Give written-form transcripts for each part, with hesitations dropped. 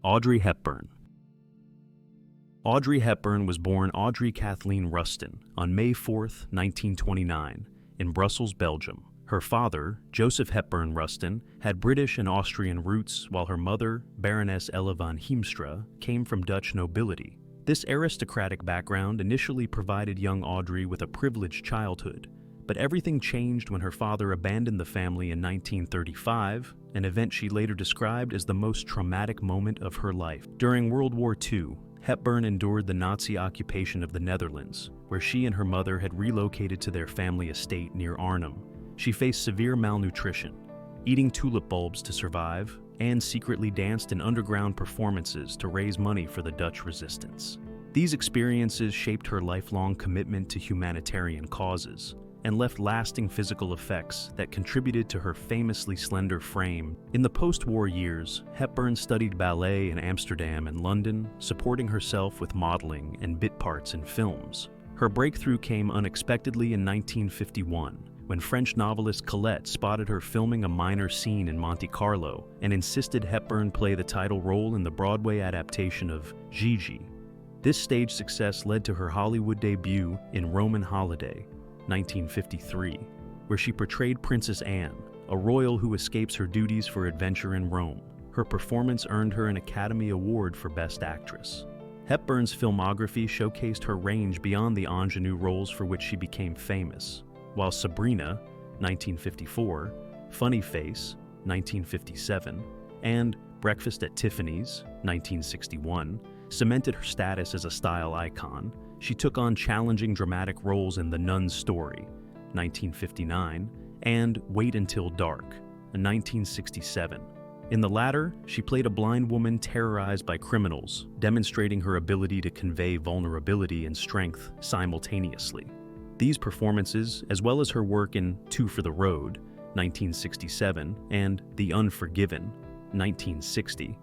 Audrey Hepburn. Audrey Hepburn was born Audrey Kathleen Rustin on May 4, 1929, in Brussels, Belgium. Her father, Joseph Hepburn Rustin, had British and Austrian roots, while her mother, Baroness Ella van Heemstra, came from Dutch nobility. This aristocratic background initially provided young Audrey with a privileged childhood, but everything changed when her father abandoned the family in 1935, an event she later described as the most traumatic moment of her life. During World War II, Hepburn endured the Nazi occupation of the Netherlands, where she and her mother had relocated to their family estate near Arnhem. She faced severe malnutrition, eating tulip bulbs to survive, and secretly danced in underground performances to raise money for the Dutch resistance. These experiences shaped her lifelong commitment to humanitarian causes and left lasting physical effects that contributed to her famously slender frame. In the post-war years, Hepburn studied ballet in Amsterdam and London, supporting herself with modeling and bit parts in films. Her breakthrough came unexpectedly in 1951, when French novelist Colette spotted her filming a minor scene in Monte Carlo and insisted Hepburn play the title role in the Broadway adaptation of Gigi. This stage success led to her Hollywood debut in Roman Holiday, 1953, where she portrayed Princess Anne, a royal who escapes her duties for adventure in Rome. Her performance earned her an Academy Award for Best Actress. Hepburn's filmography showcased her range beyond the ingenue roles for which she became famous, while Sabrina, 1954, Funny Face, 1957, and Breakfast at Tiffany's, 1961, cemented her status as a style icon. She took on challenging dramatic roles in The Nun's Story, 1959, and Wait Until Dark, 1967. In the latter, she played a blind woman terrorized by criminals, demonstrating her ability to convey vulnerability and strength simultaneously. These performances, as well as her work in Two for the Road, 1967, and The Unforgiven, 1960,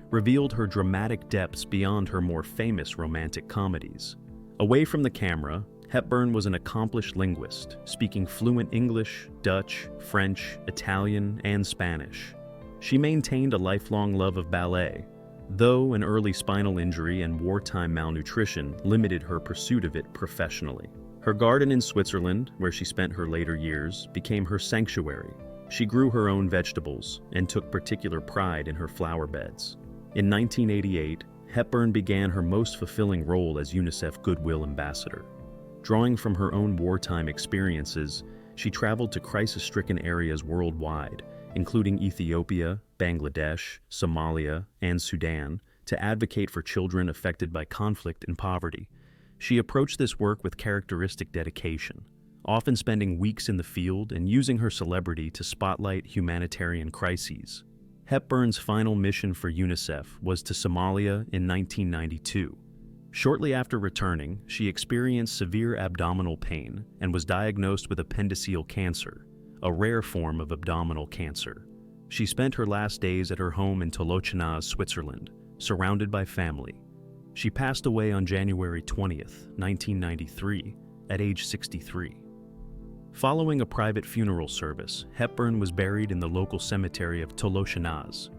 revealed her dramatic depths beyond her more famous romantic comedies. Away from the camera, Hepburn was an accomplished linguist, speaking fluent English, Dutch, French, Italian, and Spanish. She maintained a lifelong love of ballet, though an early spinal injury and wartime malnutrition limited her pursuit of it professionally. Her garden in Switzerland, where she spent her later years, became her sanctuary. She grew her own vegetables and took particular pride in her flower beds. In 1988, Hepburn began her most fulfilling role as UNICEF Goodwill Ambassador. Drawing from her own wartime experiences, she traveled to crisis-stricken areas worldwide, including Ethiopia, Bangladesh, Somalia, and Sudan, to advocate for children affected by conflict and poverty. She approached this work with characteristic dedication, often spending weeks in the field and using her celebrity to spotlight humanitarian crises. Hepburn's final mission for UNICEF was to Somalia in 1992. Shortly after returning, she experienced severe abdominal pain and was diagnosed with appendiceal cancer, a rare form of abdominal cancer. She spent her last days at her home in Tolochenaz, Switzerland, surrounded by family. She passed away on January 20th, 1993, at age 63. Following a private funeral service, Hepburn was buried in the local cemetery of Tolochenaz.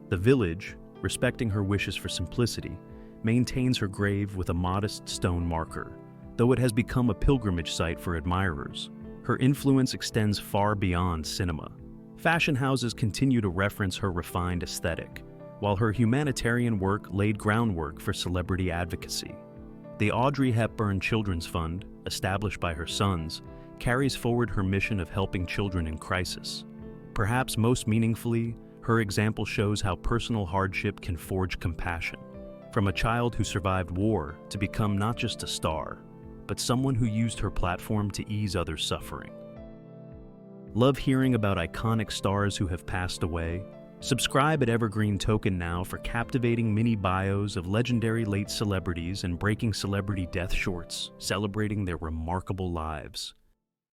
The village, respecting her wishes for simplicity, maintains her grave with a modest stone marker, though it has become a pilgrimage site for admirers. Her influence extends far beyond cinema. Fashion houses continue to reference her refined aesthetic, while her humanitarian work laid groundwork for celebrity advocacy. The Audrey Hepburn Children's Fund, established by her sons, carries forward her mission of helping children in crisis. Perhaps most meaningfully, her example shows how personal hardship can forge compassion. From a child who survived war to become not just a star, but someone who used her platform to ease others' suffering. Love hearing about iconic stars who have passed away? Subscribe at Evergreen Token now for captivating mini bios of legendary late celebrities and breaking celebrity death shorts celebrating their remarkable lives.